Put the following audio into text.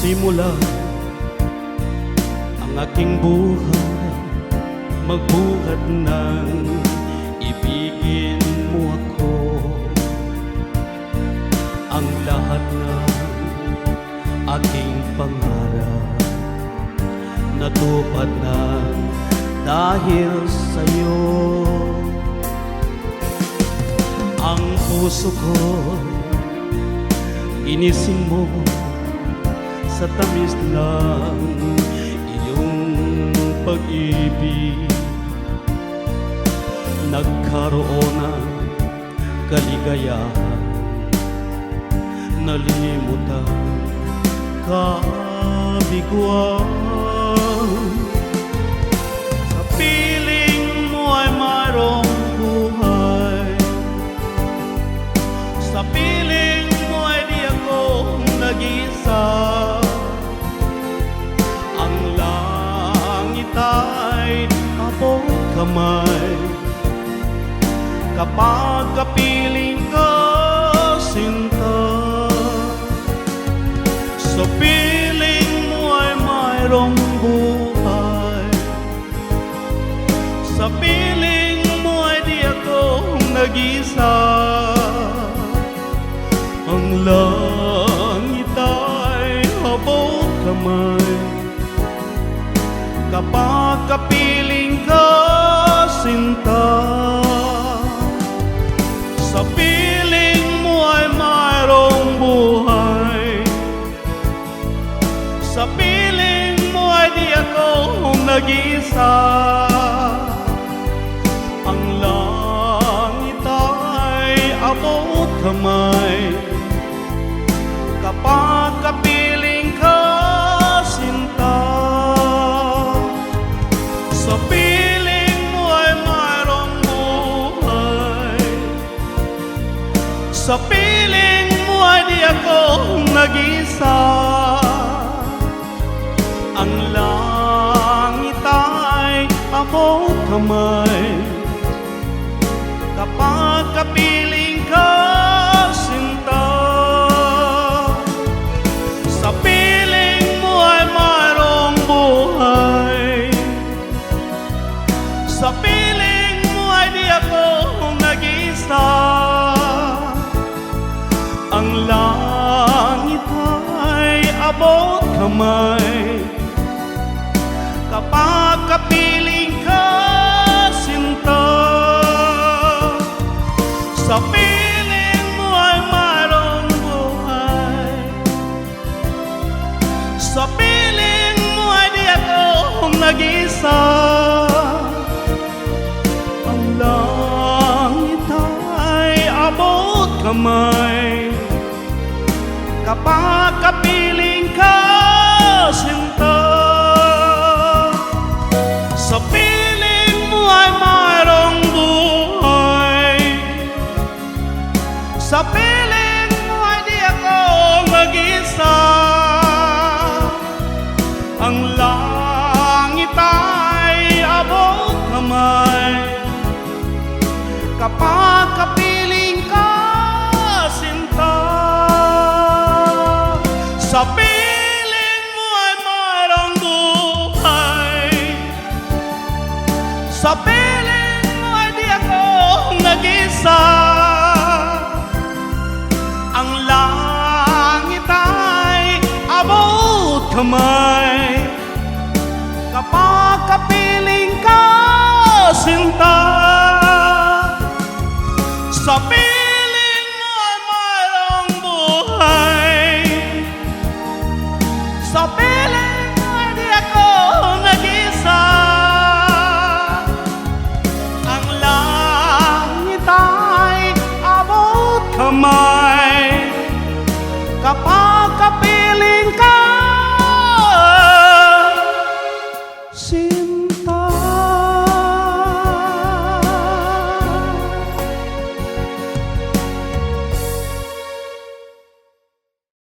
Simula ang aking buhay, magbuhat ng ibigin mo ako. Ang lahat ng aking pangarap natupad na dahil sa'yo. Ang puso ko ginising mo sa tamis ng iyong pag-ibig. Nagkaroon ng kaligayahan, nalimutan kabiguan. Sa piling mo ay mayroong buhay, sa piling mo ay di ako nag-isa. Ang langit ay abong kamay kapag kapiling ka, sinta. Sa piling mo ay mayroong buhay, sa piling mo ay di ako nag-isa. Ang langit ay abong kamay kapag kapiling ka, sinta. Sa piling mo ay mayroong buhay, sa piling mo ay di ako nag-isa. Ang langit ay abot kamay kapag kapiling ka, sinta. Sa piling mo ay mayroong buhay, sa piling mo ay di ako nag-isa. Ang langit ay abot kamay kapag kapiling ka, sinta. Sa piling mo ay mayroong buhay, sa piling mo ay di ako nag-isa. Ang langit ay abot kamay kapag kapiling ka, sinta. Sa piling mo ay mayroong buhay, sa piling mo ay di ako nag-isa. Ang langit ay abot kamay kapag kapiling ka, sinta. Sa piling mo ay mayroong buhay, sa piling mo ay di ako mag-isa. Ang langit ay abot kamay kapag kapiling ka, sinta. Sa piling mo ay mayroong buhay, sa piling mo ay di ako nag-isa. Ang langit ay abot kamay kapag kapiling ka, sinta. Sa